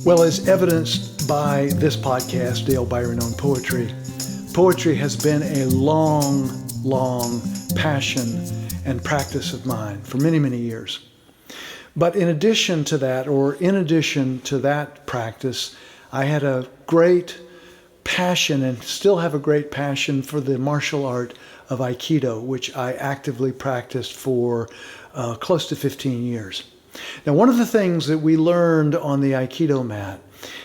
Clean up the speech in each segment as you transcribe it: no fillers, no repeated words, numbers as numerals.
Well, as evidenced by this podcast, Dale Byron on Poetry, poetry has been a long, long passion and practice of mine for many, many years. But in addition to that practice, I had a great passion and still have a great passion for the martial art of Aikido, which I actively practiced for close to 15 years. Now, one of the things that we learned on the Aikido mat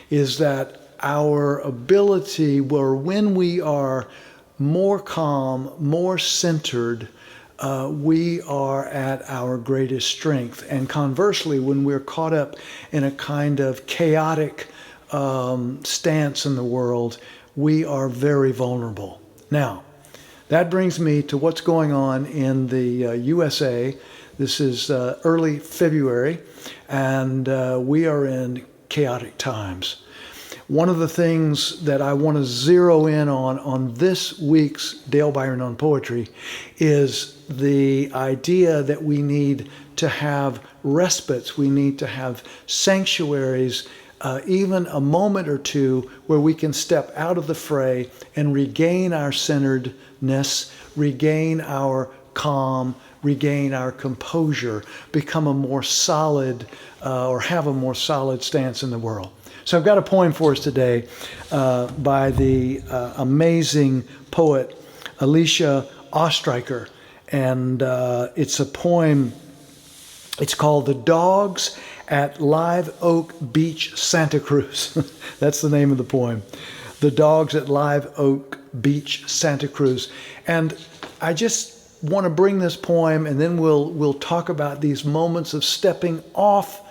is that our ability, or when we are more calm, more centered, we are at our greatest strength. And conversely, when we're caught up in a kind of chaotic stance in the world, we are very vulnerable. Now, that brings me to what's going on in the USA. This is early February, and we are in chaotic times. One of the things that I want to zero in on this week's Dale Byron on Poetry is the idea that we need to have respites, we need to have sanctuaries, even a moment or two where we can step out of the fray and regain our centeredness, regain our calm, regain our composure, become a more solid or have a more solid stance in the world. So I've got a poem for us today by the amazing poet Alicia Ostreicher, and it's a poem. It's called "The Dogs at Live Oak Beach, Santa Cruz." That's the name of the poem. "The Dogs at Live Oak Beach, Santa Cruz." And I just want to bring this poem, and then we'll talk about these moments of stepping off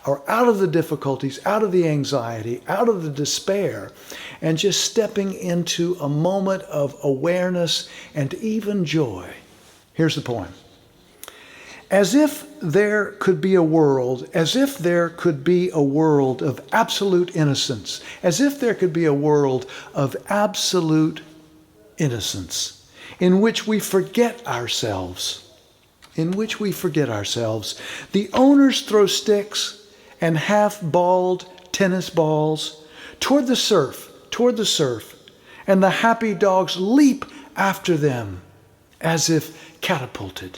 or out of the difficulties, out of the anxiety, out of the despair, and just stepping into a moment of awareness and even joy. Here's the poem. As if there could be a world, as if there could be a world of absolute innocence, as if there could be a world of absolute innocence, in which we forget ourselves, The owners throw sticks and half-balled tennis balls toward the surf, and the happy dogs leap after them as if catapulted.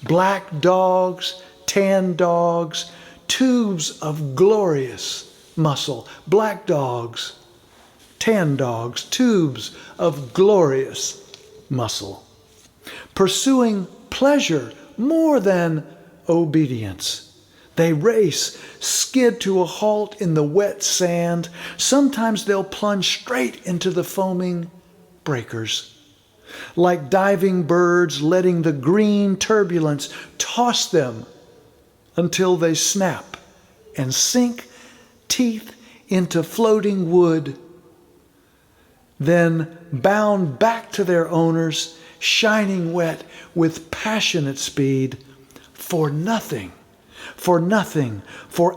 Black dogs, tan dogs, tubes of glorious muscle. Black dogs, tan dogs, tubes of glorious muscle. Pursuing pleasure more than obedience. They race, skid to a halt in the wet sand. Sometimes they'll plunge straight into the foaming breakers. Like diving birds, letting the green turbulence toss them until they snap and sink teeth into floating wood. Then bound back to their owners, shining wet with passionate speed, for nothing, for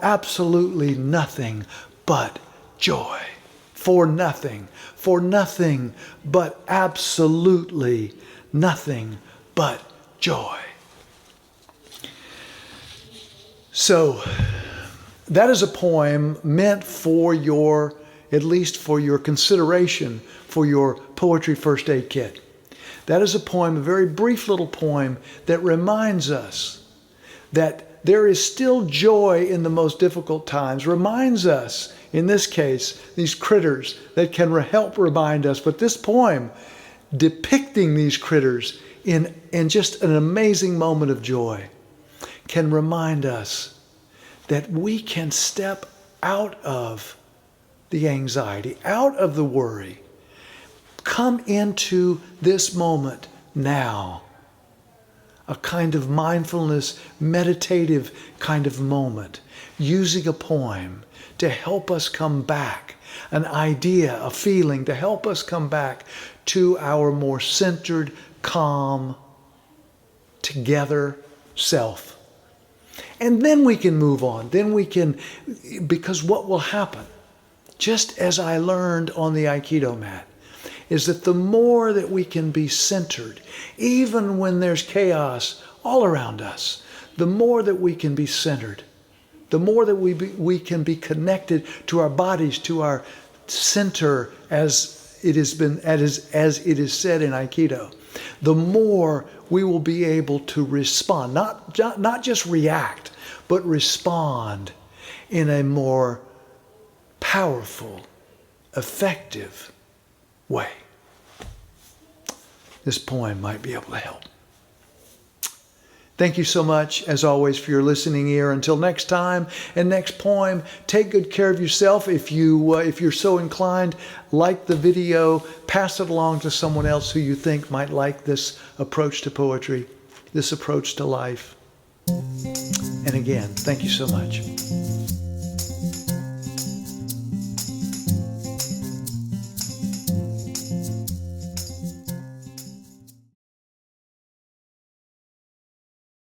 absolutely nothing but joy. For nothing, but absolutely nothing but joy. So, that is a poem meant for at least for your consideration for your poetry first aid kit. That is a poem, a very brief little poem that reminds us that there is still joy in the most difficult times, reminds us, in this case, these critters that can help remind us, but this poem depicting these critters in just an amazing moment of joy can remind us that we can step out of the anxiety, out of the worry, come into this moment now. A kind of mindfulness, meditative kind of moment, using a poem to help us come back, an idea, a feeling, to help us come back to our more centered, calm, together self. And then we can move on. Because what will happen, just as I learned on the Aikido mat, is that the more that we can be centered, even when there's chaos all around us, the more that we can be centered, the more that we can be connected to our bodies, to our center, as it is said in Aikido, the more we will be able to respond, not just react, but respond in a more powerful, effective way. This poem might be able to help. Thank you so much, as always, for your listening ear. Until next time and next poem, take good care of yourself. If you're so inclined, like the video, pass it along to someone else who you think might like this approach to poetry, this approach to life. And again, thank you so much.